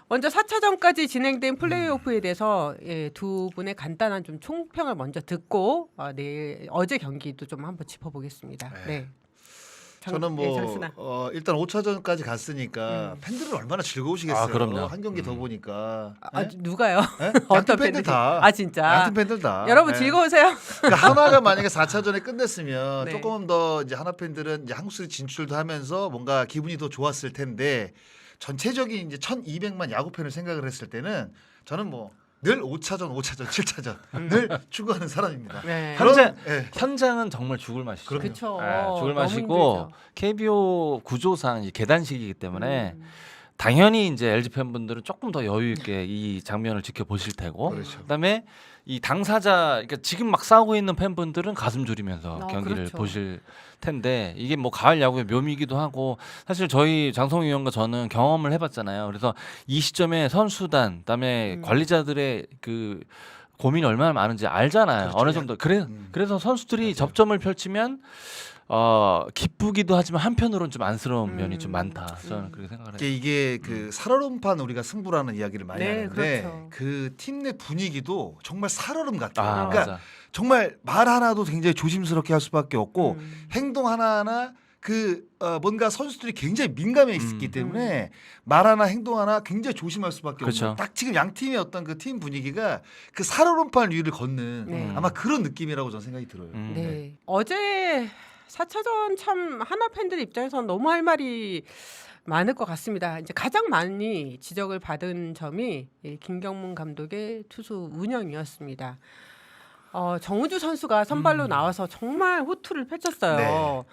먼저 4차전까지 진행된 플레이오프에 대해서 두 분의 간단한 좀 총평을 먼저 듣고 어제 경기도 좀 한번 짚어보겠습니다. 네. 저는 일단 5차전까지 갔으니까 팬들은 얼마나 즐거우시겠어요. 아, 그럼요. 한 경기 더 보니까. 누가요? 네? 어떤 양팀 팬들 팬들이? 다. 아 진짜. 양팀 팬들 다. 여러분 네. 즐거우세요? 그러니까 하나가 만약에 4차전에 끝냈으면 네. 조금 더 이제 하나 팬들은 이제 한국 시리즈 진출도 하면서 뭔가 기분이 더 좋았을 텐데 전체적인 이제 1,200만 야구 팬을 생각을 했을 때는 저는 늘 5차전, 7차전 늘 추구하는 사람입니다. 네. 현장은 정말 죽을 맛이죠. 그렇죠. 죽을 너무 맛이고 힘들죠. KBO 구조상 이 계단식이기 때문에 당연히 이제 LG 팬분들은 조금 더 여유 있게 이 장면을 지켜보실 테고, 그렇죠. 그다음에 이 당사자, 그러니까 지금 막 싸우고 있는 팬분들은 가슴 졸이면서 경기를 그렇죠. 보실 텐데, 이게 가을 야구의 묘미이기도 하고, 사실 저희 장성희 위원과 저는 경험을 해봤잖아요. 그래서 이 시점에 선수단, 그다음에 관리자들의 그 고민이 얼마나 많은지 알잖아요. 그렇죠. 어느 정도. 그래서 선수들이 맞아요. 접점을 펼치면 기쁘기도 하지만 한편으로는 좀 안쓰러운 면이 좀 많다. 저는 그렇게 생각을 해요. 이게 그 살얼음판 우리가 승부라는 이야기를 많이 네, 하는데 그렇죠. 그 팀 내 분위기도 정말 살얼음 같아요. 아, 그러니까 맞아. 정말 말 하나도 굉장히 조심스럽게 할 수밖에 없고 행동 하나하나 뭔가 선수들이 굉장히 민감해 있기 때문에 말 하나 행동 하나 굉장히 조심할 수밖에 그렇죠. 없는, 딱 지금 양 팀의 어떤 그 팀 분위기가 그 살얼음판 위를 걷는 네. 아마 그런 느낌이라고 저는 생각이 들어요. 네. 어제 4차전 참 하나 팬들 입장에서는 너무 할 말이 많을 것 같습니다. 이제 가장 많이 지적을 받은 점이 김경문 감독의 투수 운영이었습니다. 정우주 선수가 선발로 나와서 정말 호투를 펼쳤어요. 네.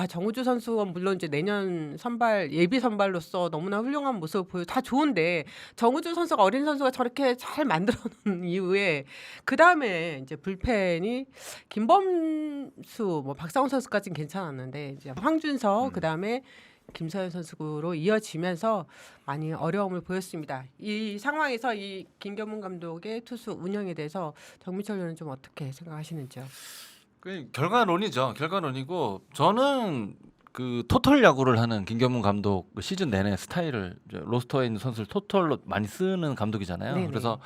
정우주 선수가 물론 이제 내년 선발 예비 선발로서 너무나 훌륭한 모습을 보여 다 좋은데, 정우주 선수가 어린 선수가 저렇게 잘 만들어 놓은 이후에 그 다음에 이제 불펜이 김범수, 박상훈 선수까지는 괜찮았는데 이제 황준석 그 다음에 김서현 선수로 이어지면서 많이 어려움을 보였습니다. 이 상황에서 이 김경문 감독의 투수 운영에 대해서 정민철 의원은 좀 어떻게 생각하시는지요? 결과론이죠. 결과론이고, 저는 그 토털 야구를 하는 김경문 감독 시즌 내내 스타일을 로스터에 있는 선수를 토털로 많이 쓰는 감독이잖아요. 네네. 그래서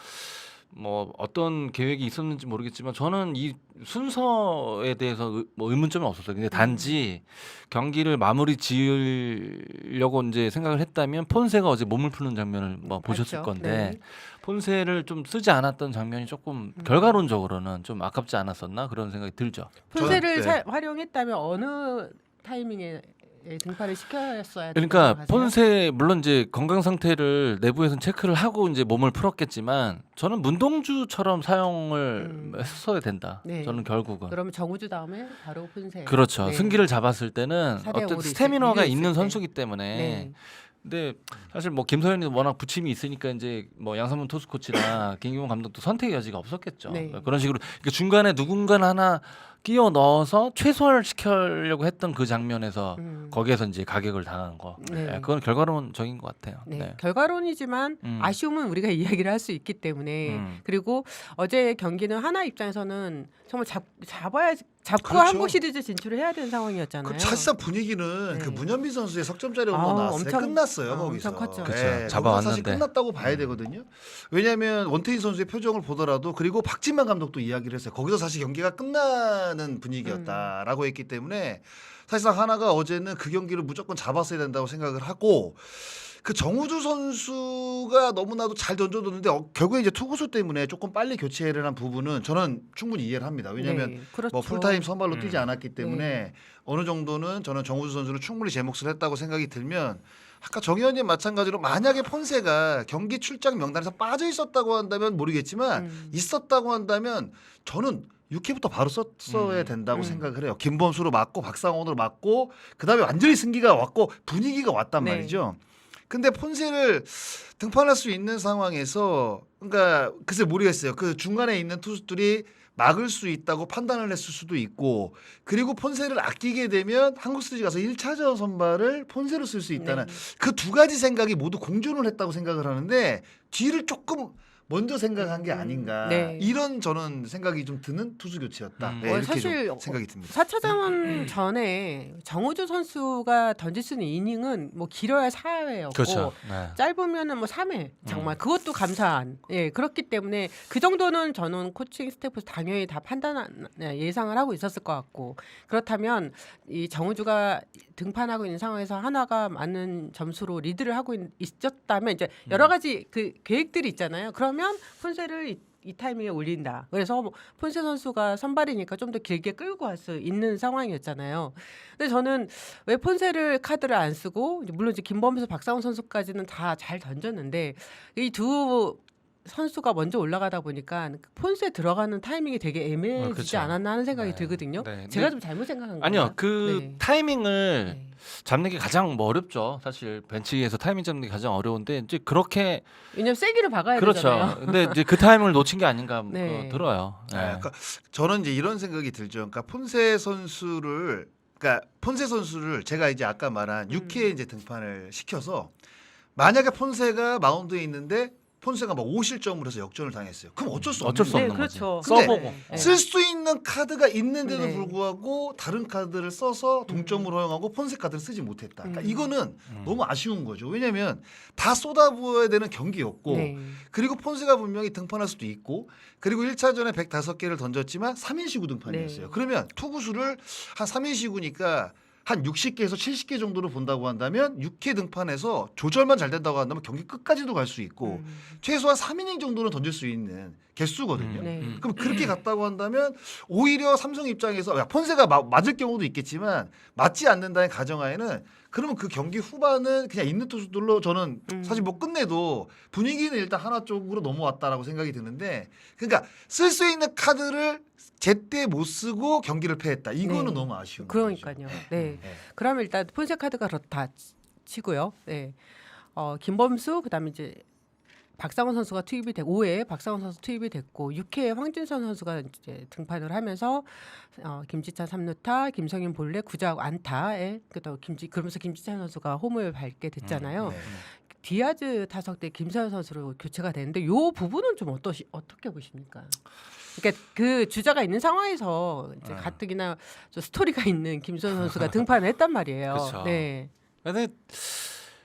어떤 계획이 있었는지 모르겠지만 저는 이 순서에 대해서 의문점이 없었어요. 근데 단지 경기를 마무리 지으려고 이제 생각을 했다면 폰세가 어제 몸을 푸는 장면을 보셨을 건데, 네. 폰세를 좀 쓰지 않았던 장면이 조금 결과론적으로는 좀 아깝지 않았었나 그런 생각이 들죠. 폰세를 저는, 활용했다면 어느 타이밍에 등판을 시켰어야 그러니까 된다고 하세요? 폰세 물론 이제 건강 상태를 내부에서는 체크를 하고 이제 몸을 풀었겠지만, 저는 문동주처럼 사용을 했어야 된다. 네. 저는 결국은. 그러면 정우주 다음에 바로 폰세. 그렇죠. 네. 승기를 잡았을 때는 4대 어떤 5로 스태미너가 있을 있는 때. 선수기 때문에. 네. 근데 사실 김서현이 워낙 부침이 있으니까 이제 양상문 투수 코치나 김경문 감독도 선택의 여지가 없었겠죠. 네. 그런 식으로 그러니까 중간에 누군가 하나 끼워 넣어서 최소화를 시키려고 했던 그 장면에서 거기에서 이제 가격을 당한 거. 네. 그건 결과론적인 것 같아요. 네. 네. 결과론이지만 아쉬움은 우리가 이야기를 할 수 있기 때문에 그리고 어제 경기는 하나 입장에서는 정말 잡고 그렇죠. 한국 시리즈 진출을 해야 되는 상황이었잖아요. 그 사실상 분위기는 네. 그 문현빈 선수의 석점짜리 홈런 아우, 나왔어요. 엄청- 끝났어요. 엄청 거기서. 컸죠. 그쵸. 네, 잡아왔는데. 사실 끝났다고 봐야 되거든요. 왜냐하면 원태인 선수의 표정을 보더라도, 그리고 박진만 감독도 이야기를 했어요. 거기서 사실 경기가 끝나는 분위기였다라고 했기 때문에 사실상 하나가 어제는 그 경기를 무조건 잡았어야 된다고 생각을 하고, 그 정우주 선수가 너무나도 잘 던져줬는데 결국에 이제 투구수 때문에 조금 빨리 교체를 한 부분은 저는 충분히 이해를 합니다. 왜냐하면 네, 그렇죠. 풀타임 선발로 뛰지 않았기 때문에 어느 정도는 저는 정우주 선수를 충분히 제 몫을 했다고 생각이 들면, 아까 정 의원님 마찬가지로 만약에 폰세가 경기 출장 명단에서 빠져 있었다고 한다면 모르겠지만 있었다고 한다면 저는 6회부터 바로 썼어야 된다고 생각을 해요. 김범수로 맞고 박상원으로 맞고 그다음에 완전히 승기가 왔고 분위기가 왔단 네. 말이죠. 근데 폰세를 등판할 수 있는 상황에서, 그러니까 글쎄 모르겠어요. 그 중간에 있는 투수들이 막을 수 있다고 판단을 했을 수도 있고, 그리고 폰세를 아끼게 되면 한국 시리즈 가서 1차전 선발을 폰세로 쓸 수 있다는 네. 그 두 가지 생각이 모두 공존을 했다고 생각을 하는데, 뒤를 조금 먼저 생각한 게 아닌가 네. 이런 저는 생각이 좀 드는 투수 교체였다. 네, 이렇게 사실 좀 생각이 듭니다. 4차전 전에 정우주 선수가 던질 수 있는 이닝은 뭐 길어야 4회였고 그렇죠. 네. 짧으면은 뭐 3회 정말 그것도 감사한 그렇기 때문에 그 정도는 저는 코칭 스태프에서 당연히 다 예상을 하고 있었을 것 같고 그렇다면 이 정우주가 등판하고 있는 상황에서 하나가 많은 점수로 리드를 하고 있었다면 이제 여러 가지 그 계획들이 있잖아요. 그러면 폰세를 이 타이밍에 올린다. 그래서 뭐 폰세 선수가 선발이니까 좀 더 길게 끌고 갈 수 있는 상황이었잖아요. 근데 저는 왜 폰세를 카드를 안 쓰고 물론 이제 김범수, 박상훈 선수까지는 다 잘 던졌는데 이 두 선수가 먼저 올라가다 보니까 폰세 들어가는 타이밍이 되게 애매해지지 그렇죠. 않았나 하는 생각이 네. 들거든요. 네. 제가 좀 잘못 생각한 거예요. 아니요, 그 타이밍을 네. 잡는 게 가장 뭐 어렵죠. 사실 벤치에서 타이밍 잡는 게 가장 어려운데 이제 그렇게 왜냐면 세기를 박아야 그렇죠. 되잖아요. 근데 이제 그 타이밍을 놓친 게 아닌가 네. 들어요. 네. 그러니까 저는 이제 이런 생각이 들죠. 그러니까 폰세 선수를 제가 이제 아까 말한 6회에 이제 등판을 시켜서 만약에 폰세가 마운드에 있는데 폰세가 막 5실점을 해서 역전을 당했어요. 그럼 어쩔 수 어쩔 수 없는 없는 네, 거지. 그렇죠. 써보고. 네. 쓸 수 있는 카드가 있는데도 네. 불구하고 다른 카드를 써서 동점으로 허용하고 폰세 카드를 쓰지 못했다. 그러니까 이거는 너무 아쉬운 거죠. 왜냐하면 다 쏟아부어야 되는 경기였고 네. 그리고 폰세가 분명히 등판할 수도 있고 그리고 1차전에 105개를 던졌지만 3인 시구 등판이었어요. 네. 그러면 투구수를 한 3인 시구니까 한 60개에서 70개 정도를 본다고 한다면 6회 등판에서 조절만 잘 된다고 한다면 경기 끝까지도 갈 수 있고 최소한 3이닝 정도는 던질 수 있는 개수거든요. 네. 그럼 그렇게 갔다고 한다면 오히려 삼성 입장에서 폰세가 맞을 경우도 있겠지만 맞지 않는다는 가정하에는 그러면 그 경기 후반은 그냥 있는 투수들로 저는 사실 뭐 끝내도 분위기는 일단 하나 쪽으로 넘어왔다라고 생각이 드는데 그러니까 쓸 수 있는 카드를 제때 못 쓰고 경기를 패했다. 이거는 네. 너무 아쉬운 그러니까요. 거죠. 네. 네. 그러면 일단 폰세 카드가 그렇다 치고요. 네. 김범수 그다음에 이제 박상훈 선수가 투입이 되고 5회에 박상훈 선수 투입이 됐고 6회에 황준선 선수가 이제 등판을 하면서 김지찬 3루타, 김성윤 볼넷 9자구 안타에 그러면서 김지찬 선수가 홈을 밟게 됐잖아요. 네. 디아즈 타석 때 김서현 선수로 교체가 되는데 요 부분은 좀 어떻게 보십니까? 그러니까 그 주자가 있는 상황에서 이제 가뜩이나 저 스토리가 있는 김서현 선수가 등판을 했단 말이에요. 그쵸. 네. 근데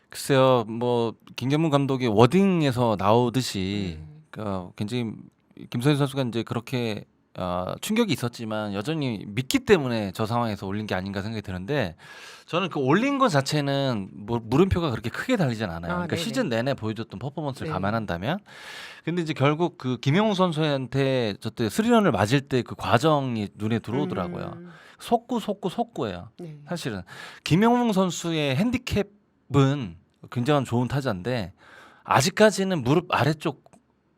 글쎄요, 뭐 김경문 감독의 워딩에서 나오듯이 굉장히 김서현 선수가 이제 그렇게 충격이 있었지만 여전히 믿기 때문에 저 상황에서 올린 게 아닌가 생각이 드는데 저는 그 올린 것 자체는 뭐 물음표가 그렇게 크게 달리진 않아요. 그러니까 네네. 시즌 내내 보여줬던 퍼포먼스를 네. 감안한다면 근데 이제 결국 그 김영웅 선수한테 저때 스리런을 맞을 때 그 과정이 눈에 들어오더라고요. 속구예요. 네. 사실은 김영웅 선수의 핸디캡은 굉장히 좋은 타자인데 아직까지는 무릎 아래쪽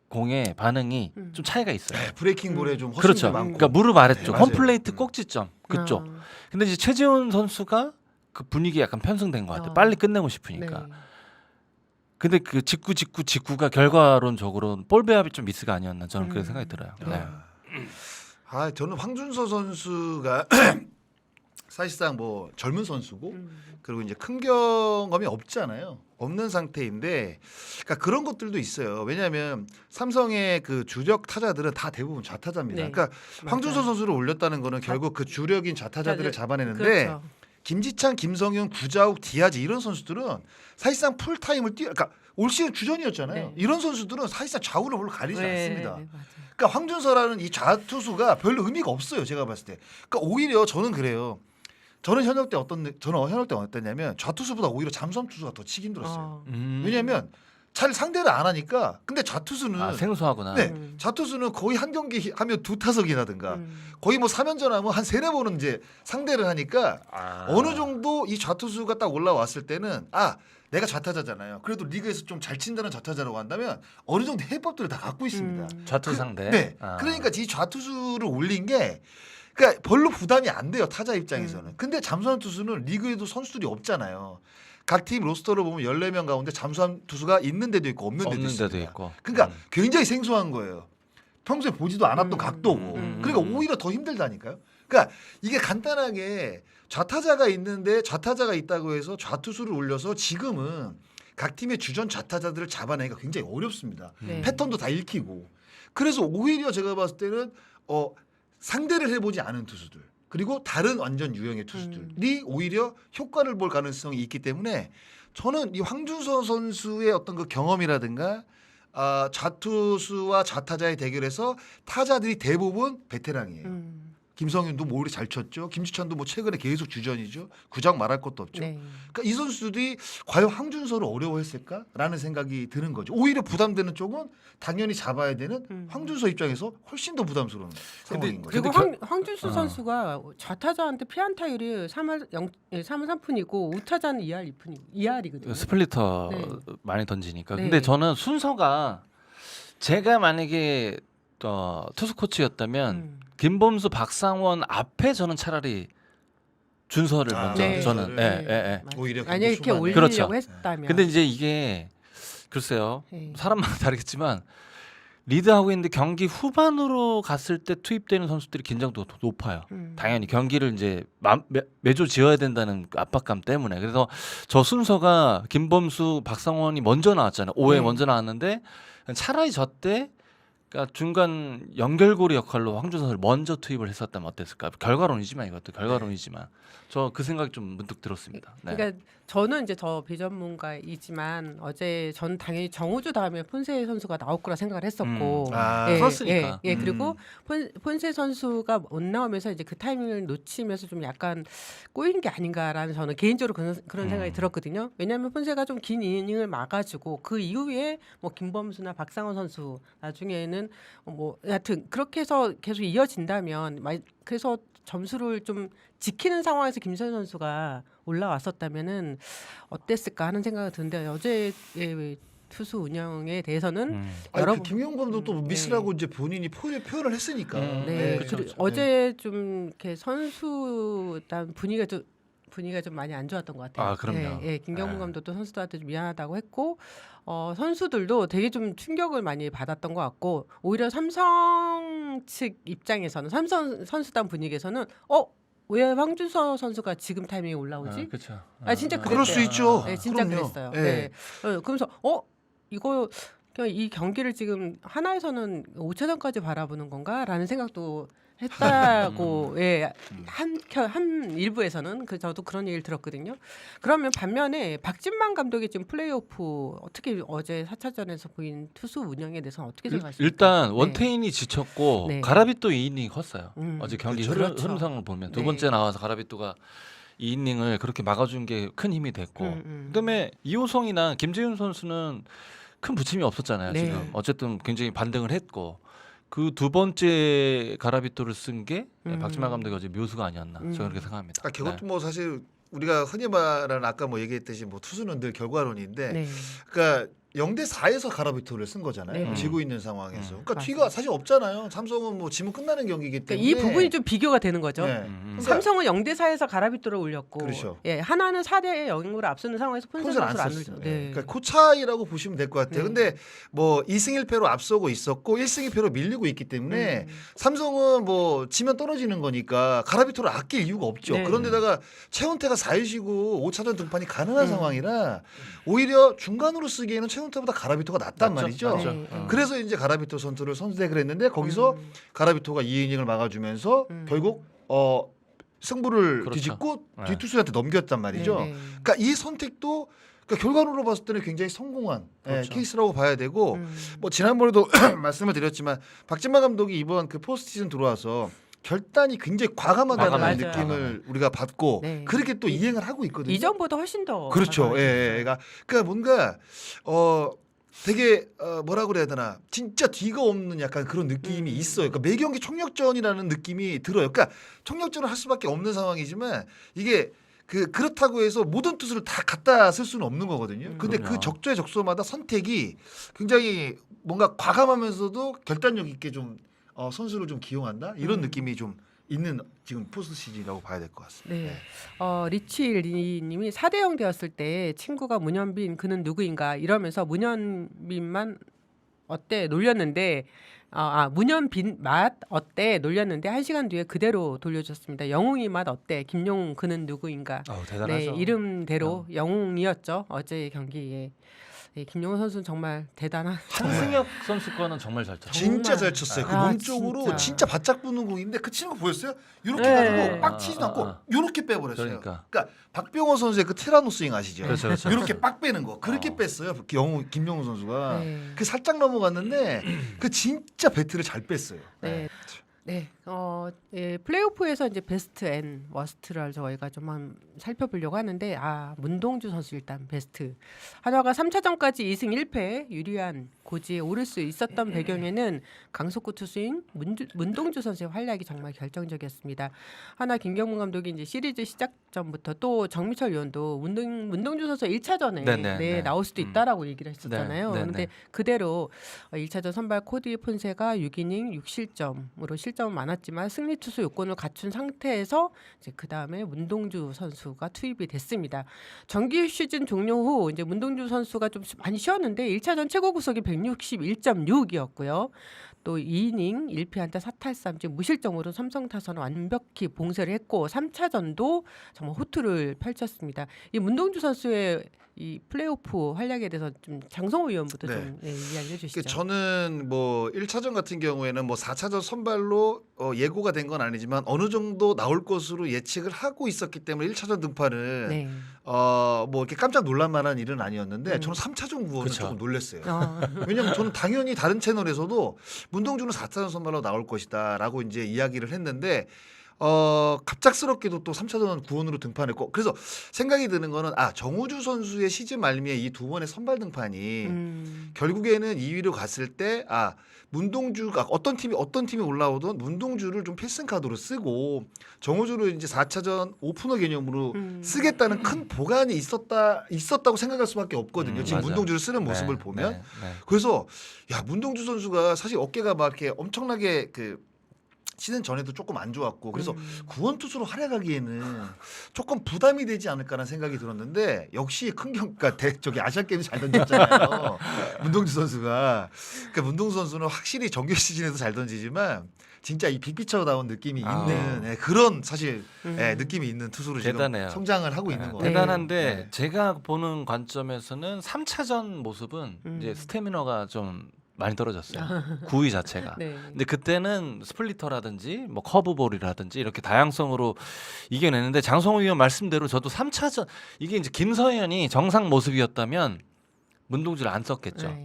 공의 반응이 좀 차이가 있어요. 네, 브레이킹 볼에 좀 그렇죠. 허심도 많고. 그러니까 무릎 아래쪽 네, 맞아요. 홈플레이트 꼭지점 그쪽. 근데 이제 최지훈 선수가 그 분위기 약간 편승된 것 같아요. 빨리 끝내고 싶으니까. 네. 근데 그 직구가 결과론적으로 볼 배합이 좀 미스가 아니었나 저는 그렇게 생각이 들어요. 네. 저는 황준서 선수가 사실상 뭐 젊은 선수고 그리고 이제 큰 경험이 없잖아요. 없는 상태인데 그러니까 그런 것들도 있어요. 왜냐하면 삼성의 그 주력 타자들은 다 대부분 좌타자입니다. 네. 그러니까 황준서 맞아요. 선수를 올렸다는 거는 결국 그 주력인 좌타자들을 잡아내는데 그렇죠. 김지찬, 김성윤, 구자욱, 디아즈 이런 선수들은 사실상 풀타임을 그러니까 올 시즌 주전이었잖아요. 네. 이런 선수들은 사실상 좌우를 별로 가리지 않습니다. 네, 맞아요. 그러니까 황준서라는 이 좌투수가 별로 의미가 없어요. 제가 봤을 때. 그러니까 오히려 저는 그래요. 저는 현역 때 어땠냐면 좌투수보다 오히려 잠수함 투수가 더 치기 힘들었어요. 왜냐하면 잘 상대를 안 하니까. 근데 좌투수는 생소하구나. 네, 좌투수는 거의 한 경기 하면 두 타석이라든가 거의 뭐 3연전 하면 한 3-4번은 이제 상대를 하니까 어느 정도 이 좌투수가 딱 올라왔을 때는 내가 좌타자잖아요. 그래도 리그에서 좀 잘 친다는 좌타자라고 한다면 어느 정도 해법들을 다 갖고 있습니다. 좌투 상대. 네. 그러니까 이 좌투수를 올린 게 그러니까 별로 부담이 안 돼요. 타자 입장에서는. 근데 잠수함 투수는 리그에도 선수들이 없잖아요. 각 팀 로스터를 보면 14명 가운데 잠수함 투수가 있는 데도 있고 없는 데도 있습니다. 있고. 그러니까 굉장히 생소한 거예요. 평소에 보지도 않았던 각도고. 그러니까 오히려 더 힘들다니까요. 그러니까 이게 간단하게 좌타자가 있는데 좌타자가 있다고 해서 좌투수를 올려서 지금은 각 팀의 주전 좌타자들을 잡아내기가 굉장히 어렵습니다. 네. 패턴도 다 읽히고. 그래서 오히려 제가 봤을 때는 상대를 해보지 않은 투수들 그리고 다른 완전 유형의 투수들이 오히려 효과를 볼 가능성이 있기 때문에 저는 이 황준서 선수의 어떤 그 경험이라든가 좌투수와 좌타자의 대결에서 타자들이 대부분 베테랑이에요. 김성윤도 뭐 오히려 잘 쳤죠. 김지찬도 뭐 최근에 계속 주전이죠. 구장 말할 것도 없죠. 네. 그러니까 이 선수들이 과연 황준서를 어려워했을까라는 생각이 드는 거죠. 오히려 부담되는 쪽은 당연히 잡아야 되는 황준서 입장에서 훨씬 더 부담스러운 상황인 거죠. 그리고 근데 황준수 선수가 좌타자한테 피안타율이 3할 3푼이고 우타자는 2할 2푼이고 2할이거든요. 스플리터 네. 많이 던지니까. 네. 근데 저는 순서가 제가 만약에 투수 코치였다면 김범수, 박상원 앞에 저는 차라리 준서를 먼저 네. 저는 네. 오히려 만약 이렇게 수만에. 올리려고 그렇죠. 했다면. 근데 이제 이게 글쎄요. 네. 사람마다 다르겠지만 리드하고 있는데 경기 후반으로 갔을 때 투입되는 선수들이 긴장도가 높아요. 당연히 경기를 이제 매조 지어야 된다는 그 압박감 때문에. 그래서 저 순서가 김범수, 박상원이 먼저 나왔잖아요. 5회 네. 먼저 나왔는데 차라리 저때 그러니까 중간 연결고리 역할로 황준서를 먼저 투입을 했었다면 어땠을까? 결과론이지만 이것도 결과론이지만 저 그 생각이 좀 문득 들었습니다. 네. 그러니까 저는 이제 더 비전문가이지만 어제 전 당연히 정우주 다음에 폰세 선수가 나올 거라 생각을 했었고 컸으니까. 그리고 폰세 선수가 못 나오면서 이제 그 타이밍을 놓치면서 좀 약간 꼬인 게 아닌가라는 저는 개인적으로 그런 생각이 들었거든요. 왜냐하면 폰세가 좀 긴 이닝을 막아주고 그 이후에 뭐 김범수나 박상원 선수 나중에는 뭐 하여튼 그렇게 해서 계속 이어진다면 그래서 점수를 좀 지키는 상황에서 김선 선수가 올라왔었다면은 어땠을까 하는 생각이 드는데 어제의 투수 운영에 대해서는 그 김용 감독도 네. 미스라고 이제 본인이 표현을 했으니까. 네. 그쵸, 그리고 그쵸. 어제 좀 이렇게 선수단 분위기가 좀 많이 안 좋았던 것 같아요. 아, 그럼요. 김경문 네. 감독도 선수들한테 좀 미안하다고 했고 선수들도 되게 좀 충격을 많이 받았던 것 같고 오히려 삼성 측 입장에서는 삼성 선수단 분위기에서는 왜 황준서 선수가 지금 타이밍에 올라오지? 그렇죠. 진짜 그랬대요. 그럴 수 있죠. 네, 진짜 그럼요. 그랬어요. 네. 네. 그러면서 이거 그냥 이 경기를 지금 하나에서는 5차전까지 바라보는 건가라는 생각도 했다고 한 일부에서는 저도 그런 얘기를 들었거든요. 그러면 반면에 박진만 감독이 지금 플레이오프 어떻게 어제 4차전에서 보인 투수 운영에 대해서는 어떻게 생각하십니까? 일단 네. 원태인이 지쳤고 네. 가라비또 2이닝이 컸어요. 어제 경기 그렇죠. 흐름상을 보면 두 네. 번째 나와서 가라비또가 2이닝을 그렇게 막아준 게 큰 힘이 됐고 그다음에 이호성이나 김재윤 선수는 큰 부침이 없었잖아요. 네. 지금 어쨌든 굉장히 반등을 했고 그 두 번째 가라비또를 쓴 게 박진만 감독이 어제 묘수가 아니었나 저는 그렇게 생각합니다. 그것도 뭐 사실 우리가 흔히 말하는 아까 뭐 얘기했듯이 뭐 투수는 늘 결과론인데 네. 그러니까 0대4에서 가라비토를 쓴 거잖아요. 네. 지고 있는 상황에서. 그러니까 맞아요. 뒤가 사실 없잖아요. 삼성은 뭐 지면 끝나는 경기이기 때문에. 그러니까 이 부분이 좀 비교가 되는 거죠. 네. 음. 삼성은 0대4에서 가라비토를 올렸고 그렇죠. 하나는 4대0으로 앞서는 상황에서 폰세 폰세를 안 선수를 안 썼어요. 올죠. 네. 그러니까 그 차이라고 보시면 될 것 같아요. 네. 근데 뭐 2승 1패로 앞서고 있었고 1승 2패로 밀리고 있기 때문에 삼성은 뭐 지면 떨어지는 거니까 가라비토를 아낄 이유가 없죠. 네. 그런데다가 최원태가 4위시고 5차전 등판이 가능한 상황이라 오히려 중간으로 쓰기에는 최원태보다 가라비토가 낫단 말이죠. 맞죠. 네. 그래서 이제 가라비토 선수를 선택을 했는데 거기서 가라비토가 2이닝을 막아주면서 결국 승부를 그렇죠. 뒤집고 네. 뒤투수한테 넘겼단 말이죠. 네. 그러니까 이 선택도 그러니까 결과론으로 봤을 때는 굉장히 성공한 그렇죠. 케이스라고 봐야 되고 뭐 지난번에도 말씀을 드렸지만 박진만 감독이 이번 그 포스트 시즌 들어와서 결단이 굉장히 과감하다는 맞아요. 느낌을 우리가 받고 네. 그렇게 또 이행을 하고 있거든요. 이전보다 훨씬 더 그렇죠. 과감하게 예. 그러니까 뭔가 되게 뭐라 그래야 되나 진짜 뒤가 없는 약간 그런 느낌이 있어요. 그러니까 매 경기 총력전이라는 느낌이 들어요. 그러니까 총력전을 할 수밖에 없는 상황이지만 이게 그렇다고 해서 모든 투수를 다 갖다 쓸 수는 없는 거거든요. 근데 그럼요. 그 적조의 적소마다 선택이 굉장히 뭔가 과감하면서도 결단력 있게 좀 선수를 좀 기용한다 이런 느낌이 좀 있는 지금 포스트 시즌이라고 봐야 될 것 같습니다. 네. 리치리님이 4대0 되었을 때 친구가 문현빈 그는 누구인가 이러면서 문현빈만 어때 놀렸는데 문현 빛맛 어때 놀렸는데 1시간 뒤에 그대로 돌려줬습니다. 영웅이 맛 어때? 김용웅 그는 누구인가? 대단하죠. 네, 이름대로 영웅이었죠. 어제 경기에. 네, 김용웅 선수는 정말 대단한. 황승혁 선수과는 정말 잘 쳤죠. 진짜 정말. 잘 쳤어요. 그 몸쪽으로 진짜. 진짜 바짝 붙는 공인데 그 치는 거 보였어요? 이렇게 네. 가지고 빡 치지도 않고 이렇게 빼버렸어요. 그러니까. 박병호 선수의 그 티라노 스윙 아시죠? 그렇죠, 그렇죠. 이렇게 빡 빼는 거 그렇게 뺐어요. 김용우 선수가 네. 그 살짝 넘어갔는데 그 진짜 배트를 잘 뺐어요. 네. 네, 플레이오프에서 이제 베스트 앤 워스트를 저희가 좀 한번 살펴보려고 하는데 문동주 선수 일단 베스트. 한화가 3차전까지 2승 1패 유리한 고지에 오를 수 있었던 배경에는 강속구 투수인 문동주 선수의 활약이 정말 결정적이었습니다. 한화 김경문 감독이 이제 시리즈 시작 전부터 또 정미철 위원도 문동주 선수 1차전에 네. 나올 수도 있다라고 얘기를 했었잖아요. 네. 그런데 그대로 1차전 선발 코디 폰세가 6이닝 6실점으로 실점은 많았지만 승리 투수 요건을 갖춘 상태에서 이제 그 다음에 문동주 선수가 투입이 됐습니다. 정규 시즌 종료 후 이제 문동주 선수가 좀 많이 쉬었는데 1차전 최고 구속이 161.6이었고요. 또 2이닝 1피안타 4탈삼진 무실점으로 삼성 타선을 완벽히 봉쇄를 했고 3차전도 정말 호투를 펼쳤습니다. 이 문동주 선수의 이 플레이오프 활약에 대해서 좀 장성호 위원부터 좀 이야기해 주시죠. 저는 뭐 1차전 같은 경우에는 뭐 4차전 선발로 예고가 된 건 아니지만 어느 정도 나올 것으로 예측을 하고 있었기 때문에 1차전 등판은 뭐 이렇게 깜짝 놀랄 만한 일은 아니었는데 저는 3차전 구원은 그쵸. 조금 놀랐어요. 왜냐면 저는 당연히 다른 채널에서도 문동주는 4차전 선발로 나올 것이다라고 이제 이야기를 했는데 갑작스럽게도 또 3차전 구원으로 등판했고 그래서 생각이 드는 거는 정우주 선수의 시즌 말미에 이 두 번의 선발 등판이 결국에는 2위로 갔을 때 문동주가 어떤 팀이 올라오던 문동주를 좀 필승 카드로 쓰고 정우주를 이제 4차전 오프너 개념으로 쓰겠다는 큰 보관이 있었다고 생각할 수밖에 없거든요. 지금 맞아. 문동주를 쓰는 모습을 보면 그래서 문동주 선수가 사실 어깨가 막 이렇게 엄청나게 시즌 전에도 조금 안 좋았고 그래서 구원 투수로 활약하기에는 조금 부담이 되지 않을까라는 생각이 들었는데 역시 그러니까 저기 아시안 게임 잘 던졌잖아요. 문동주 선수가 그러니까 문동주 선수는 확실히 정규 시즌에도 잘 던지지만 진짜 이 빅피처다운 느낌이 있는 그런 사실 느낌이 있는 투수로 대단해요. 지금 성장을 하고 있는 것 같아요. 대단한데 제가 보는 관점에서는 3차전 모습은 이제 스태미너가 좀 많이 떨어졌어요. 구위 자체가. 근데 그때는 스플리터라든지 뭐 커브볼이라든지 이렇게 다양성으로 이겨내는데 장성호 위원 말씀대로 저도 3차전 이게 이제 김서현이 정상 모습이었다면 문동주를 안 썼겠죠.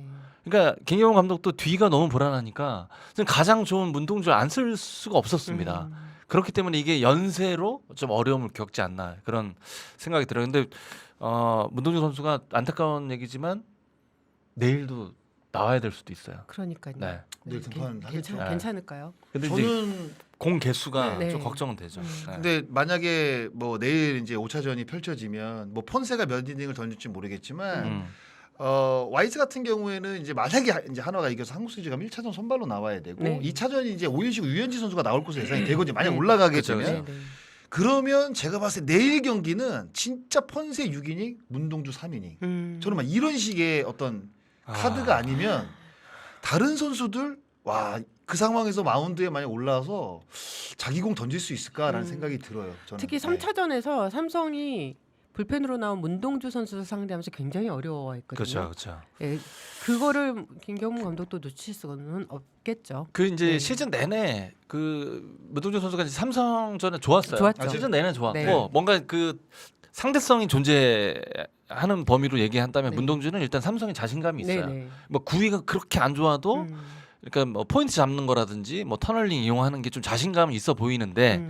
그러니까 김경문 감독도 뒤가 너무 불안하니까 가장 좋은 문동주를 안 쓸 수가 없었습니다. 그렇기 때문에 이게 연세로 좀 어려움을 겪지 않나 그런 생각이 들어요. 근데 문동주 선수가 안타까운 얘기지만 내일도 나와야 될 수도 있어요. 그러니까요. 내일 등판하겠죠. 괜찮을까요? 근데 저는 이제 공 개수가 좀 걱정은 되죠. 근데 만약에 뭐 내일 이제 5차전이 펼쳐지면 뭐 폰세가 몇 이닝을 던질지 모르겠지만 와이즈 같은 경우에는 이제 만약에 이제 한화가 이겨서 한국 시리즈 가면 1차전 선발로 나와야 되고 2차전이 이제 오윤식 유현진 선수가 나올 것으로 예상이 되거든요. 만약 올라가게 되면 그러면 제가 봤을 때 내일 경기는 진짜 폰세 6이닝, 문동주 3이닝. 저는 막 이런 식의 어떤 카드가 아니면 다른 선수들 그 상황에서 마운드에 만약 올라와서 자기 공 던질 수 있을까라는 생각이 들어요. 저는. 특히 3차전에서 삼성이 불펜으로 나온 문동주 선수를 상대하면서 굉장히 어려워했거든요. 그렇죠. 그거를 김경문 감독도 놓칠 수는 없겠죠. 그 이제 시즌 내내 그 문동주 선수가 이제 삼성전에 좋았어요. 시즌 내내 좋았고 뭔가 그 상대성이 존재하는 범위로 얘기한다면 문동주는 일단 삼성에 자신감이 있어요. 뭐 구위가 그렇게 안 좋아도 그러니까 뭐 포인트 잡는 거라든지 뭐 터널링 이용하는 게 좀 자신감이 있어 보이는데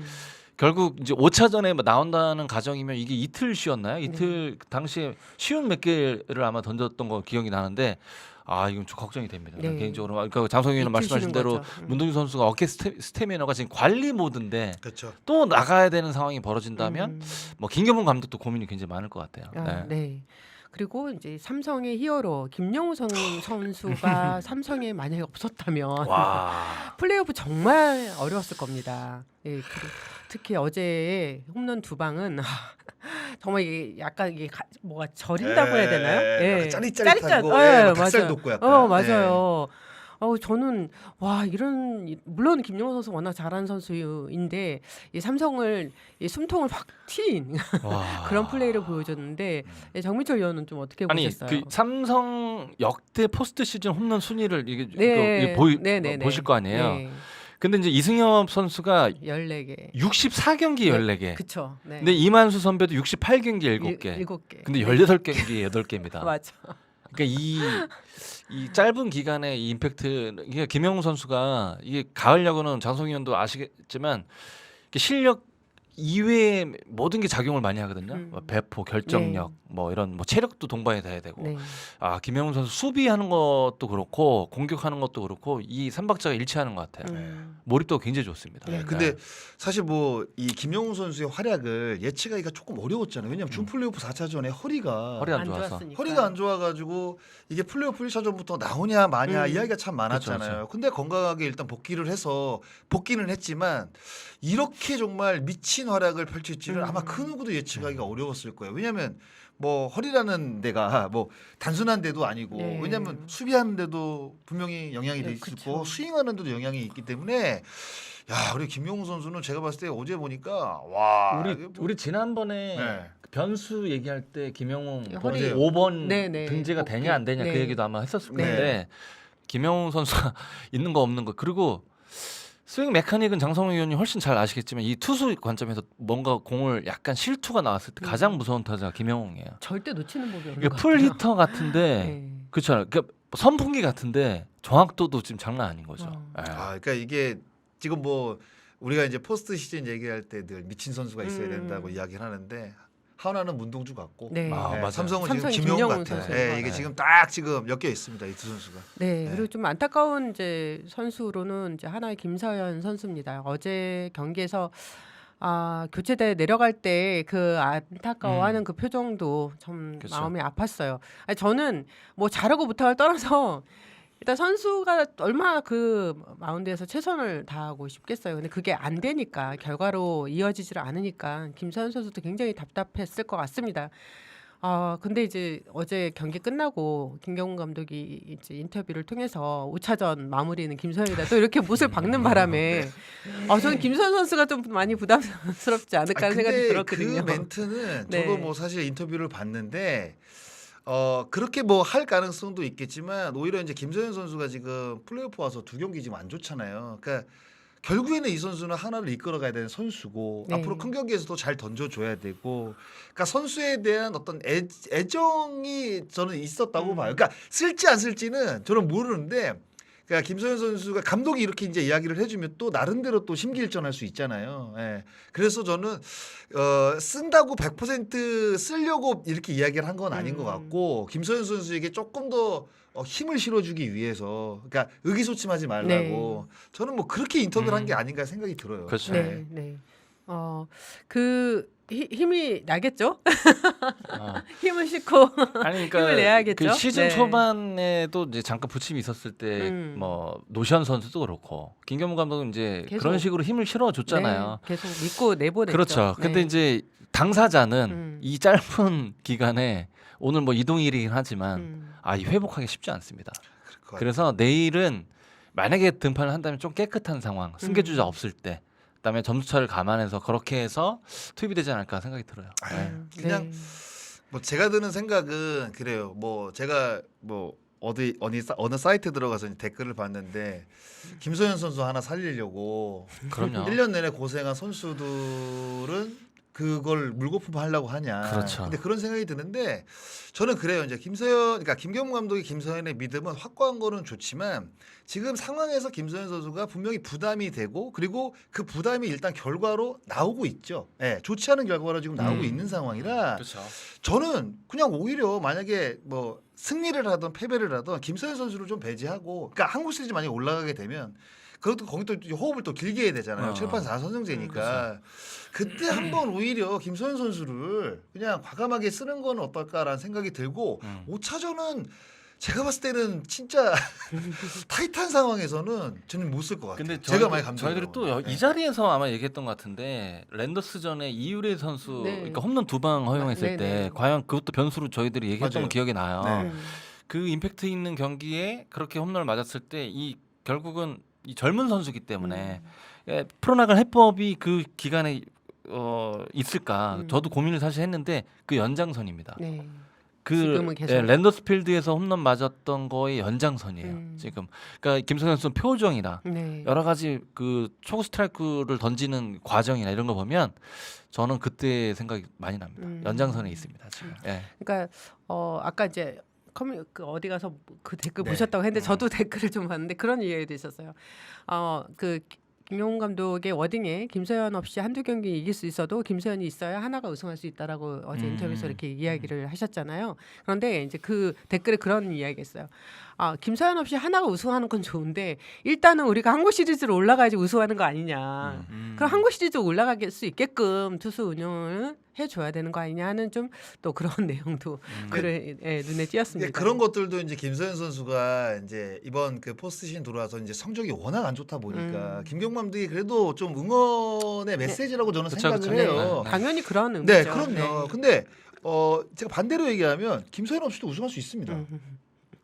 결국 이제 5차전에 나온다는 가정이면 이게 이틀 쉬었나요? 이틀 당시에 쉬운 몇 개를 아마 던졌던 거 기억이 나는데 이건 좀 걱정이 됩니다. 개인적으로. 그러니까 장성희 의원은 말씀하신 대로 문동주 선수가 어깨 스태미너가 지금 관리 모드인데 또 나가야 되는 상황이 벌어진다면 뭐 김경문 감독도 고민이 굉장히 많을 것 같아요. 그리고 이제 삼성의 히어로 김영우 선수가 삼성에 만약에 없었다면 플레이오프 정말 어려웠을 겁니다. 특히 어제의 홈런 2방은 정말 이게 약간 이게 뭐가 저린다고 해야 되나요? 짜릿짜릿하고 닭살 돋고 약간. 맞아요. 저는 와 이런 물론 김용호 선수 워낙 잘하는 선수인데 이 삼성을 이 숨통을 확 틔인 와. 그런 플레이를 보여줬는데 정민철 위원은 좀 어떻게 아니 보셨어요? 그 삼성 역대 포스트 시즌 홈런 순위를 이게 네. 네네네. 보실 거 아니에요. 네. 근데 이제 이승엽 선수가 14개. 64경기 14개. 그쵸. 네. 근데 이만수 선배도 68경기 7개. 7개. 근데 18경기 8개입니다. 맞아. 그러니까 이 짧은 기간에 이 임팩트 이게 김영우 선수가 이게 가을 야구는 장성희 의원도 아시겠지만 이게 실력 이외의 모든 게 작용을 많이 하거든요. 뭐 배포, 결정력, 뭐 이런 뭐 체력도 동반이 돼야 되고. 네. 아 김영우 선수 수비하는 것도 그렇고 공격하는 것도 그렇고 이 삼박자가 일치하는 것 같아요. 몰입도가 굉장히 좋습니다. 네. 근데 사실 뭐 이 김영우 선수의 활약을 예측하기가 조금 어려웠잖아요. 왜냐하면 준 플레이오프 4차전에 허리가 허리 안 좋아서. 좋았으니까. 허리가 안 좋아가지고 이게 플레이오프 1차전부터 나오냐 마냐 이야기가 참 많았잖아요. 그렇죠. 근데 건강하게 일단 복귀를 해서 복귀는 했지만 이렇게 정말 미친 활약을 펼칠지를 아마 그 누구도 예측하기가 어려웠을 거예요. 왜냐하면 뭐 허리라는 데가 뭐 단순한 데도 아니고 네. 왜냐하면 수비하는 데도 분명히 영향이 돼 있고 그쵸. 스윙하는 데도 영향이 있기 때문에 야 우리 김용우 선수는 제가 봤을 때 어제 보니까 와 이게 뭐- 우리 지난번에 네. 그 변수 얘기할 때 김영웅 허리. 5번 네네. 등재가 복귀. 되냐 안 되냐 네. 그 얘기도 아마 했었을 네. 건데 김영웅 선수가 있는 거 없는 거 그리고 스윙 메카닉은 장성호 의원이 훨씬 잘 아시겠지만 이 투수 관점에서 뭔가 공을 약간 실투가 나왔을 때 가장 무서운 타자가 김영웅이에요. 절대 놓치는 법이 없는 이게 것 풀 같아요. 히터 같은데 네. 그렇잖아요. 그러니까 선풍기 같은데 정확도도 지금 장난 아닌 거죠. 예. 아, 그러니까 이게 지금 뭐 우리가 이제 포스트 시즌 얘기할 때 늘 미친 선수가 있어야 된다고 이야기를 하는데 하나는 문동주 같고 네. 아, 맞아요. 삼성은 지금 삼성이 김영우 김영우 같아요. 선수인 예, 것 이게 같아요. 지금 딱 지금 엮여 있습니다. 이 두 선수가. 네, 네. 그리고 좀 안타까운 이제 선수로는 이제 하나의 김서현 선수입니다. 어제 경기에서 교체돼 내려갈 때 그 안타까워하는 그 표정도 참 그쵸. 마음이 아팠어요. 아니, 저는 뭐 잘하고 못하고를 떠나서 일단 선수가 얼마나 그 마운드에서 최선을 다하고 싶겠어요. 근데 그게 안 되니까 결과로 이어지질 않으니까 김서현 선수도 굉장히 답답했을 것 같습니다. 근데 이제 어제 경기 끝나고 김경훈 감독이 이제 인터뷰를 통해서 5차전 마무리는 김서현이다. 또 이렇게 못을 박는 바람에 저는 김서현 선수가 좀 많이 부담스럽지 않을까 하는 생각이 들었거든요. 그 멘트는 네. 저도 뭐 사실 인터뷰를 봤는데 그렇게 뭐 할 가능성도 있겠지만 오히려 이제 김서현 선수가 지금 플레이오프 와서 2경기 지금 안 좋잖아요. 그러니까 결국에는 이 선수는 하나를 이끌어가야 되는 선수고 네. 앞으로 큰 경기에서도 잘 던져줘야 되고 그러니까 선수에 대한 어떤 애정이 저는 있었다고 봐요. 그러니까 쓸지 안 쓸지는 저는 모르는데 그러니까 김서현 선수가 감독이 이렇게 이제 이야기를 해주면 또 나름대로 또 심기일전할 수 있잖아요. 예. 그래서 저는 쓴다고 100% 쓰려고 이렇게 이야기를 한 건 아닌 것 같고 김서현 선수에게 조금 더 힘을 실어주기 위해서 그러니까 의기소침하지 말라고 저는 뭐 그렇게 인터뷰를 한 게 아닌가 생각이 들어요. 그렇죠. 네, 네. 힘이 나겠죠? 힘을 싣고 아니 그러니까 힘을 내야겠죠? 그 시즌 네. 초반에도 이제 잠깐 부침이 있었을 때 뭐 노시안 선수도 그렇고 김경문 감독은 이제 계속. 그런 식으로 힘을 실어줬잖아요. 네, 계속 믿고 내보냈죠. 그렇죠. 근데 네. 이제 당사자는 이 짧은 기간에 오늘 뭐 이동일이긴 하지만 이 회복하기 쉽지 않습니다. 그럴 것 같아요. 그래서 내일은 만약에 등판을 한다면 좀 깨끗한 상황, 승계주자 없을 때, 그다음에 점수차를 감안해서 그렇게 해서 투입이 되지 않을까 생각이 들어요. 네. 그냥 네. 뭐 제가 드는 생각은 그래요. 뭐 제가 뭐 어느 사이트 들어가서 이제 댓글을 봤는데 김소연 선수 하나 살리려고 그럼요. 1년 내내 고생한 선수들은 그걸 물거품하려고 하냐. 그렇죠. 근데 그런 생각이 드는데 저는 그래요. 이제 그러니까 김경문 감독이 김서현의 믿음은 확고한 거는 좋지만 지금 상황에서 김서현 선수가 분명히 부담이 되고 그리고 그 부담이 일단 결과로 나오고 있죠. 예, 좋지 않은 결과로 지금 나오고 있는 상황이라 그렇죠. 저는 그냥 오히려 만약에 뭐 승리를 하든 패배를 하든 김서현 선수를 좀 배제하고 그러니까 한국 시리즈 만약에 올라가게 되면 그것도 거기 또 호흡을 또 길게 해야 되잖아요. 7판 4선승제니까 그때 한번 오히려 김서현 선수를 그냥 과감하게 쓰는 건 어떨까라는 생각이 들고 5차전은 제가 봤을 때는 진짜 타이트한 상황에서는 저는 못 쓸 것 같아요. 근데 제가 많이 감독이라고. 저희들이 또 이 자리에서 아마 얘기했던 것 같은데 랜더스전에 이유리 선수 네. 그러니까 홈런 2방 허용했을 네, 때 네. 과연 그것도 변수로 저희들이 얘기했던 맞아요. 거 기억이 나요. 네. 그 임팩트 있는 경기에 그렇게 홈런을 맞았을 때 이 결국은 이 젊은 선수기 때문에 예, 풀어나갈 해법이 그 기간에 있을까? 저도 고민을 사실 했는데 그 연장선입니다. 네. 그 지금은 계속. 예, 랜더스필드에서 홈런 맞았던 거의 연장선이에요. 지금 그러니까 김성현 선수 표정이나 네. 여러 가지 그 초구 스트라이크를 던지는 과정이나 이런 거 보면 저는 그때 생각이 많이 납니다. 연장선에 있습니다 지금. 예. 그러니까 아까 이제 그 어디 가서 그 댓글 네. 보셨다고 했는데 저도 댓글을 좀 봤는데 그런 이야기도 있었어요. 그 김용훈 감독의 워딩에 김서현 없이 한두 경기 이길 수 있어도 김서현이 있어야 하나가 우승할 수 있다라고 어제 인터뷰에서 이렇게 이야기를 하셨잖아요. 그런데 이제 그 댓글에 그런 이야기했어요. 김서현 없이 하나가 우승하는 건 좋은데 일단은 우리가 한국 시리즈로 올라가야지 우승하는 거 아니냐. 그럼 한국 시리즈 올라갈 수 있게끔 투수 운영을 해줘야 되는 거 아니냐 하는 좀 또 그런 내용도 글에 눈에 띄었습니다. 그런 것들도 이제 김서현 선수가 이제 이번 그 포스트시즌 들어와서 이제 성적이 워낙 안 좋다 보니까 김경맘들이 그래도 좀 응원의 메시지라고 저는 그쵸, 생각을 그쵸. 해요. 네. 당연히 그런 의미죠. 네, 그럼요. 근데 제가 반대로 얘기하면 김서현 없이도 우승할 수 있습니다.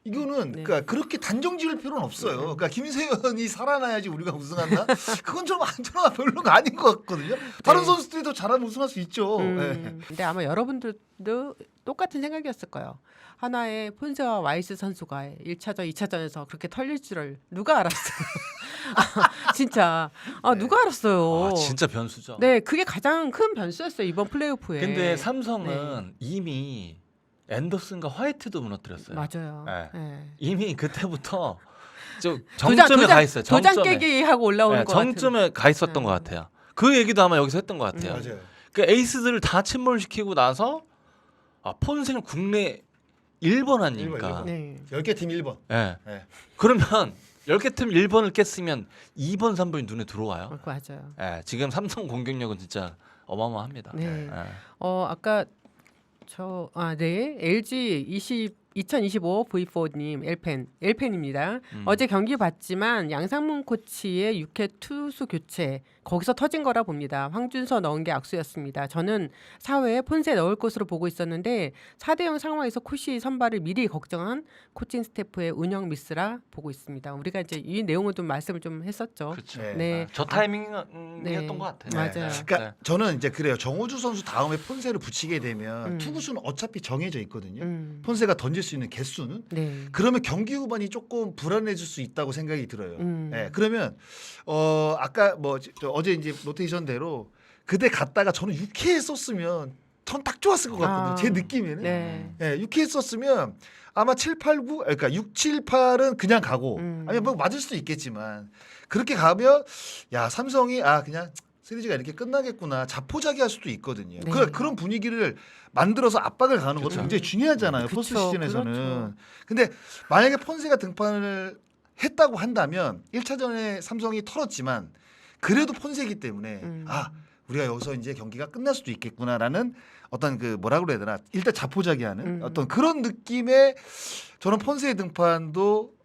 이거는 네. 그러니까 그렇게 단정 지을 필요는 없어요. 그러니까 김세현이 살아나야지 우리가 우승한다. 그건 좀 안전한 별로가 아닌 것 같거든요. 다른 선수들이 더 잘하면 우승할 수 있죠. 네. 근데 아마 여러분들도 똑같은 생각이었을 거예요. 하나의 폰세와 와이스 선수가 1차전, 2차전에서 그렇게 털릴 줄을 누가 알았어요. 진짜 누가 알았어요. 아, 진짜 변수죠. 네, 그게 가장 큰 변수였어요 이번 플레이오프에. 근데 삼성은 이미 앤더슨과 화이트도 무너뜨렸어요. 맞아요. 네. 네. 이미 그때부터 좀 정점에 가 있어요. 도장 정점에. 깨기 하고 올라오는 것 같은. 정점에 가 있었던 것 같아요. 그 얘기도 아마 여기서 했던 것 같아요. 맞아요. 그 에이스들을 다 침몰시키고 나서 폰세는 국내 1번 아닙니까? 네. 10개 팀 1번. 예. 네. 그러면 10개 팀 1번을 깼으면 2번, 3번이 눈에 들어와요. 맞아요. 예. 지금 삼성 공격력은 진짜 어마어마합니다. 네. 예. 아까 네. LG 2025 V4님 엘펜입니다. 어제 경기 봤지만 양상문 코치의 6회 투수 교체 거기서 터진 거라 봅니다. 황준서 넣은 게 악수였습니다. 저는 4회에 폰세 넣을 것으로 보고 있었는데 4대0 상황에서 코시 선발을 미리 걱정한 코칭 스태프의 운영 미스라 보고 있습니다. 우리가 이제 이 내용을 좀 말씀을 좀 했었죠. 그렇죠. 네. 네. 저 타이밍이었던 것 같아요. 맞아요. 그러니까 저는 이제 그래요. 정우주 선수 다음에 폰세를 붙이게 되면 투구수는 어차피 정해져 있거든요. 폰세가 던질 수 있는 개수는. 네. 그러면 경기 후반이 조금 불안해질 수 있다고 생각이 들어요. 네, 그러면 아까 어제 이제 로테이션대로 그때 갔다가 저는 6회에 썼으면 전 딱 좋았을 것 같거든요. 제 느낌에는. 네. 6회에 썼으면 아마 7, 8, 9 그러니까 6, 7, 8은 그냥 가고 아니 뭐 맞을 수도 있겠지만 그렇게 가면 야 삼성이 그냥 시리즈가 이렇게 끝나겠구나 자포자기할 수도 있거든요. 네. 그런 분위기를 만들어서 압박을 가는 것도 그쵸. 굉장히 중요하잖아요. 그쵸, 포스트 시즌에서는. 그렇죠. 근데 만약에 폰세가 등판을 했다고 한다면 1차전에 삼성이 털었지만 그래도 폰세이기 때문에 우리가 여기서 이제 경기가 끝날 수도 있겠구나라는 어떤 그 뭐라 그래야 되나 일단 자포자기하는 어떤 그런 느낌의 저는 폰세의 등판도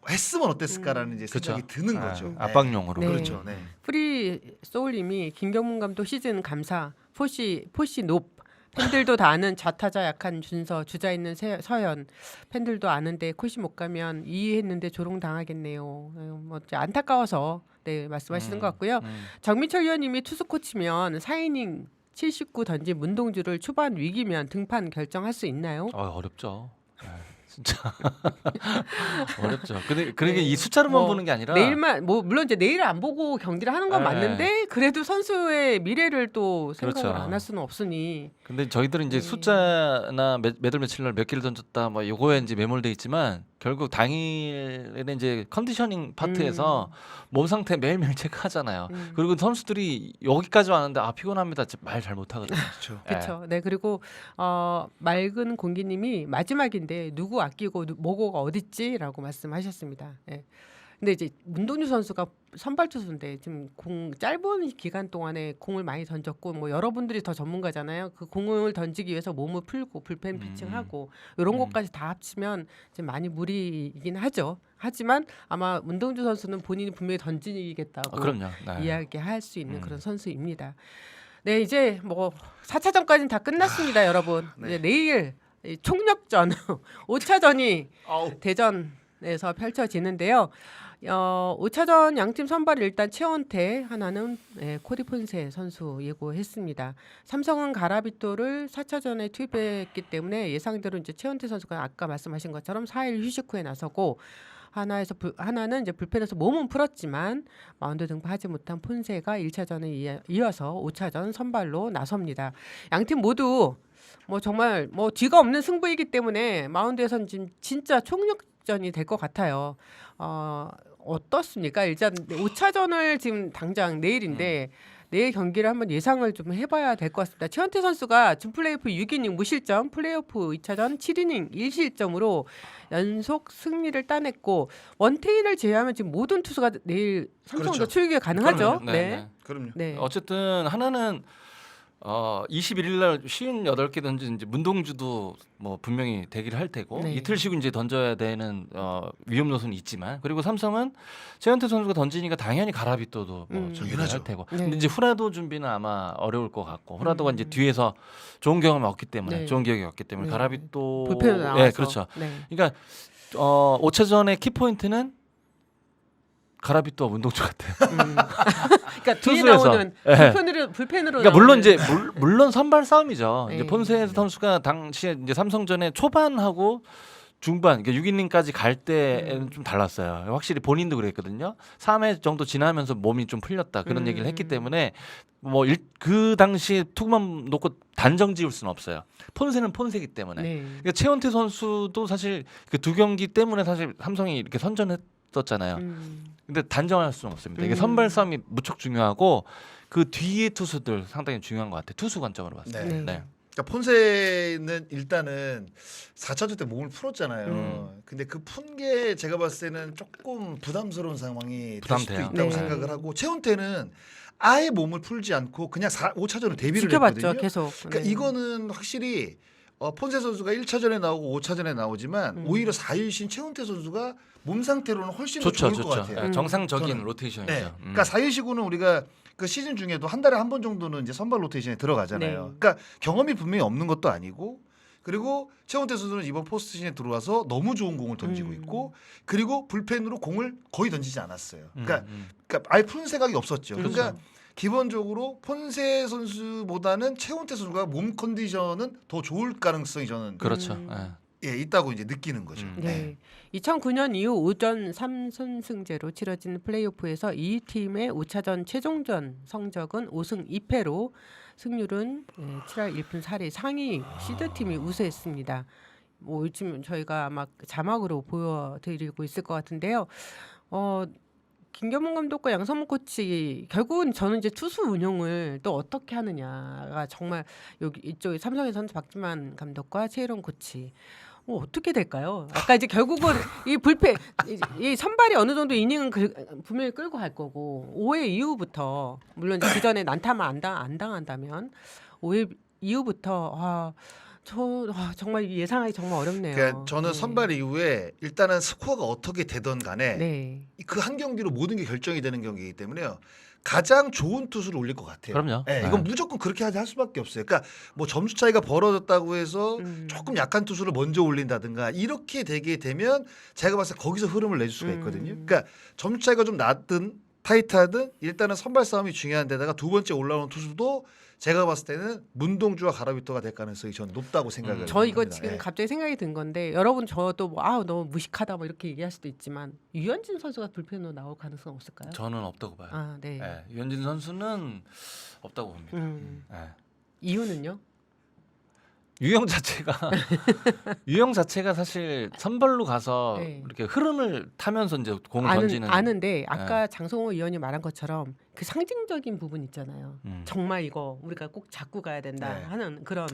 했으면 어땠을까라는 이제 생각이 드는 거죠. 네. 압박용으로. 네. 그렇죠. 네. 프리 소울님이 김경문 감독 시즌 감사 포시 높 팬들도 다 아는 좌타자 약한 준서 주자 있는 서현 팬들도 아는데 코시 못 가면 이해했는데 조롱 당하겠네요. 뭐 안타까워서 네 말씀하시는 것 같고요. 정민철 의원님이 투수 코치면 4이닝 79 던진 문동주를 초반 위기면 등판 결정할 수 있나요? 어렵죠. 진짜 어렵죠. 근데 그러니까 이 숫자로만 보는 게 아니라 내일만 물론 이제 내일 안 보고 경기를 하는 건 네. 맞는데 그래도 선수의 미래를 또 생각을 그렇죠. 안 할 수는 없으니. 근데 저희들은 이제 숫자나 몇월 며칠 날 몇 개를 던졌다 뭐 요거에 이제 매몰돼 있지만 결국 당일에 이제 컨디셔닝 파트에서 몸 상태 매일매일 체크하잖아요. 그리고 선수들이 여기까지 왔는데 피곤합니다. 말 잘 못하거든요. 그렇죠. 그렇죠. 네 그리고 맑은 공기님이 마지막인데 누구 아끼고 뭐고가 어딨지라고 말씀하셨습니다. 네. 근데 이제 문동주 선수가 선발 투수인데 지금 짧은 기간 동안에 공을 많이 던졌고 뭐 여러분들이 더 전문가잖아요. 그 공을 던지기 위해서 몸을 풀고 불펜 피칭하고 이런 것까지 다 합치면 이제 많이 무리이긴 하죠. 하지만 아마 문동주 선수는 본인이 분명히 던지겠다고 그럼요. 네. 이야기할 수 있는 그런 선수입니다. 네 이제 뭐 4차전까지는 다 끝났습니다, 여러분. 네. 이제 내일 이 총력전 5차전이 아우. 대전에서 펼쳐지는데요. 5차전 양팀 선발 일단 최원태 하나는 코디 폰세 선수 예고했습니다. 삼성은 가라비토를 4차전에 투입했기 때문에 예상대로 이제 최원태 선수가 아까 말씀하신 것처럼 4일 휴식 후에 나서고 하나는 이제 불펜에서 몸은 풀었지만 마운드 등판하지 못한 폰세가 1차전에 이어서 5차전 선발로 나섭니다. 양팀 모두 뭐 정말 뭐 뒤가 없는 승부이기 때문에 마운드에서는 지금 진짜 총력전이 될 것 같아요. 어떻습니까? 일단 5차전을 지금 당장 내일인데 내일 경기를 한번 예상을 좀 해봐야 될 것 같습니다. 최원태 선수가 준 플레이오프 6이닝 무실점, 플레이오프 2차전 7이닝 1실점으로 연속 승리를 따냈고 원태인을 제외하면 지금 모든 투수가 내일 삼성도 그렇죠. 출격이 가능하죠. 그럼요. 네. 그럼요. 네. 어쨌든 하나는 21일 날 58개 던진 이제 문동주도 뭐 분명히 대기를 할 테고 네. 이틀 쉬고 이제 던져야 되는 위험 요소는 있지만 그리고 삼성은 최현태 선수가 던지니까 당연히 가라비토도 뭐 준비를 당연하죠. 할 테고 네. 근데 이제 후라도 준비는 아마 어려울 것 같고 후라도가 이제 뒤에서 좋은 경험이 없기 때문에 네. 좋은 기억이 없기 때문에 네. 가라비토 불펜으로 나와서. 네, 그렇죠. 네. 그러니까 5차전의 키 포인트는 가라비토와 문동주 같아요. 그러니까 뒤에 투수에서. 나오는 네. 불펜으로 그러니까 물론 나오는 이제 물론 선발 싸움이죠. 이제 네. 폰세 선수가 당시에 이제 삼성전에 초반하고 중반, 그러니까 6이닝까지 갈 때에는 좀 달랐어요. 확실히 본인도 그랬거든요. 3회 정도 지나면서 몸이 좀 풀렸다 그런 얘기를 했기 때문에 뭐 그 당시에 투구만 놓고 단정 지을 수는 없어요. 폰세는 폰세기 때문에. 네. 그러니까 최원태 선수도 사실 그 두 경기 때문에 사실 삼성이 이렇게 선전했었잖아요. 근데 단정할 수는 없습니다. 이게 선발 싸움이 무척 중요하고 그 뒤에 투수들 상당히 중요한 것 같아요. 투수 관점으로 봤을 때. 네. 네. 그러니까 폰세는 일단은 4차전 때 몸을 풀었잖아요. 근데 그 푼 게 제가 봤을 때는 조금 부담스러운 상황이 될 수도 부담돼요. 있다고 네. 생각을 하고 최원태는 아예 몸을 풀지 않고 그냥 5차전을 데뷔를 지켜봤죠, 했거든요. 계속. 그러니까 네. 이거는 확실히 폰세 선수가 1차전에 나오고 5차전에 나오지만 오히려 4일 쉰 최원태 선수가 몸 상태로는 훨씬 더 좋죠, 좋을 것 좋죠. 같아요. 네, 정상적인 저는. 로테이션이죠. 네. 그러니까 4일 쉬고는 우리가 그 시즌 중에도 한 달에 한 번 정도는 이제 선발 로테이션에 들어가잖아요. 네. 그러니까 경험이 분명히 없는 것도 아니고 그리고 최원태 선수는 이번 포스트 시즌에 들어와서 너무 좋은 공을 던지고 있고 그리고 불펜으로 공을 거의 던지지 않았어요. 그러니까 아예 푸는 생각이 없었죠. 그러니까 기본적으로 폰세 선수보다는 최원태 선수가 몸 컨디션은 더 좋을 가능성이 저는 그렇죠. 네. 있다고 이제 느끼는 거죠. 네. 2009년 이후 오전 3선승제로 치러진 플레이오프에서 이 팀의 5차전 최종전 성적은 5승 2패로 승률은 7할 1푼 4리 상위 시드 팀이 우세했습니다. 뭐 요즘 저희가 아마 자막으로 보여드리고 있을 것 같은데요. 김경문 감독과 양성문 코치 결국은 저는 이제 투수 운용을 또 어떻게 하느냐가 정말 여기 이쪽에 삼성에서는 박지만 감독과 최일원 코치 어떻게 될까요? 아까 이제 결국은 이 불펜 이 선발이 어느 정도 이닝은 분명히 끌고 갈 거고 5회 이후부터 물론 이제 그 전에 난타만 안 당한다면 5회 이후부터 정말 예상하기 정말 어렵네요. 그러니까 저는 네. 선발 이후에 일단은 스코어가 어떻게 되든 간에 네. 그 한 경기로 모든 게 결정이 되는 경기이기 때문에요. 가장 좋은 투수를 올릴 것 같아요. 그럼요. 네, 네. 이건 무조건 그렇게 할 수밖에 없어요. 그러니까 뭐 점수 차이가 벌어졌다고 해서 조금 약한 투수를 먼저 올린다든가 이렇게 되게 되면 제가 봤을 때 거기서 흐름을 내줄 수가 있거든요. 그러니까 점수 차이가 좀 낮든 타이트하든 일단은 선발 싸움이 중요한 데다가 두 번째 올라오는 투수도 제가 봤을 때는 문동주와 가라비토가 될 가능성이 저는 높다고 생각을 저 이거 합니다. 지금 예. 갑자기 생각이 든 건데 여러분 저도 너무 무식하다 이렇게 얘기할 수도 있지만 유현진 선수가 불펜으로 나올 가능성 없을까요? 저는 없다고 봐요. 아, 네. 네. 유현진 선수는 없다고 봅니다. 네. 이유는요? 유형 자체가 사실 선발로 가서 네. 이렇게 흐름을 타면서 이제 공을 던지는 아는데 아까 장성호 의원이 말한 것처럼 그 상징적인 부분 있잖아요. 음. 정말 이거 우리가 꼭 잡고 가야 된다 네. 하는 그런.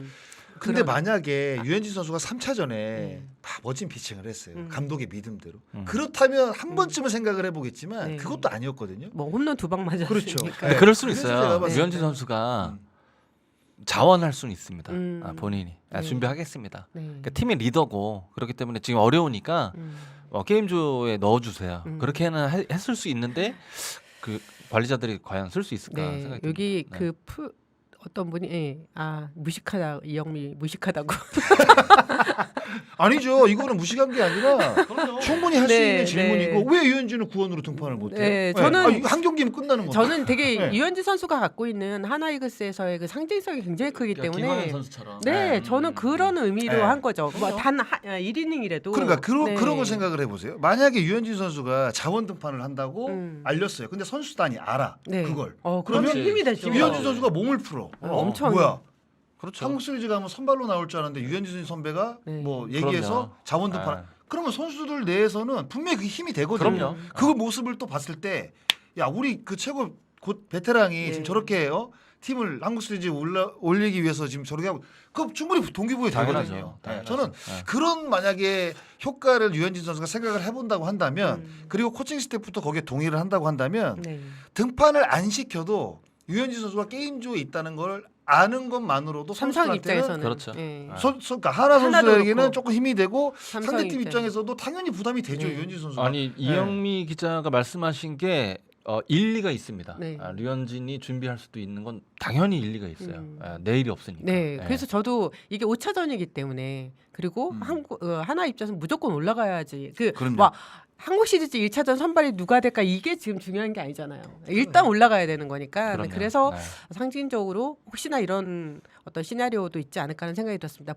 근데 만약에 유현진 선수가 3차전에 네. 멋진 피칭을 했어요. 감독의 믿음대로. 음. 그렇다면 한 번쯤은 생각을 해보겠지만 네. 그것도 아니었거든요. 뭐 홈런 2방 맞았으니까. 그렇죠. 근데 네. 그럴 수는 그래서 있어요. 제가 봤을 유현진 때- 선수가 자원할 수는 있습니다. 본인이 네. 준비하겠습니다. 네. 그러니까 팀의 리더고 그렇기 때문에 지금 어려우니까 게임조에 넣어주세요. 그렇게는 했을 수 있는데 그 관리자들이 과연 쓸 수 있을까 네. 생각이 여기 듭니다. 그 어떤 분이 무식하다 이영미 무식하다고. 아니죠. 이거는 무식한 게 아니라 충분히 할 수 네, 있는 질문이고 네. 왜 유현진은 구원으로 등판을 못해요? 네, 저는 한 경기면 끝나는 건데. 저는 되게 네. 유현진 선수가 갖고 있는 하나이글스에서의 그 상징성이 굉장히 크기 때문에 김하현 선수처럼. 네, 저는 그런 의미로 네. 한 거죠. 그럼요. 단 1이닝이라도. 그러니까 네. 그런 걸 생각을 해보세요. 만약에 유현진 선수가 자원 등판을 한다고 음. 알렸어요. 근데 선수단이 알아 네. 그걸. 그러면 그렇지. 힘이 되죠. 유현진 선수가 몸을 풀어. 엄청. 뭐야? 그렇죠. 한국 시리즈 가면 선발로 나올 줄 알았는데 유현진 선배가 네. 뭐 얘기해서 그럼요. 자원 등판. 네. 그러면 선수들 내에서는 분명히 그 힘이 되거든요. 그럼요. 그 모습을 또 봤을 때, 야 우리 그 최고 곧 베테랑이 네. 지금 저렇게 팀을 한국 시리즈에 올리기 위해서 지금 저렇게 하고, 그 충분히 동기부여 당연하죠. 되거든요. 네, 당연하죠. 저는 네. 그런 만약에 효과를 유현진 선수가 생각을 해본다고 한다면, 음. 그리고 코칭 스태프도 거기에 동의를 한다고 한다면 네. 등판을 안 시켜도 유현진 선수가 게임조에 있다는 걸 아는 것만으로도 삼성 선수들한테는 입장에서는 그렇죠. 네. 아. 그러니까 하나 하나도 선수에게는 그렇고. 조금 힘이 되고 삼성 상대팀 입장에서. 입장에서도 당연히 부담이 되죠. 네. 유현진 선수가. 아니 이영미 기자가 말씀하신 게 일리가 있습니다. 네. 류현진이 준비할 수도 있는 건 당연히 일리가 있어요. 내일이 없으니까. 네, 예. 그래서 저도 이게 5차전이기 때문에 그리고 하나 입장에서 무조건 올라가야지. 그럼요. 뭐 한국 시리즈 1차전 선발이 누가 될까 이게 지금 중요한 게 아니잖아요. 일단 올라가야 되는 거니까. 그럼요. 그래서 네. 상징적으로 혹시나 이런 어떤 시나리오도 있지 않을까 하는 생각이 들었습니다.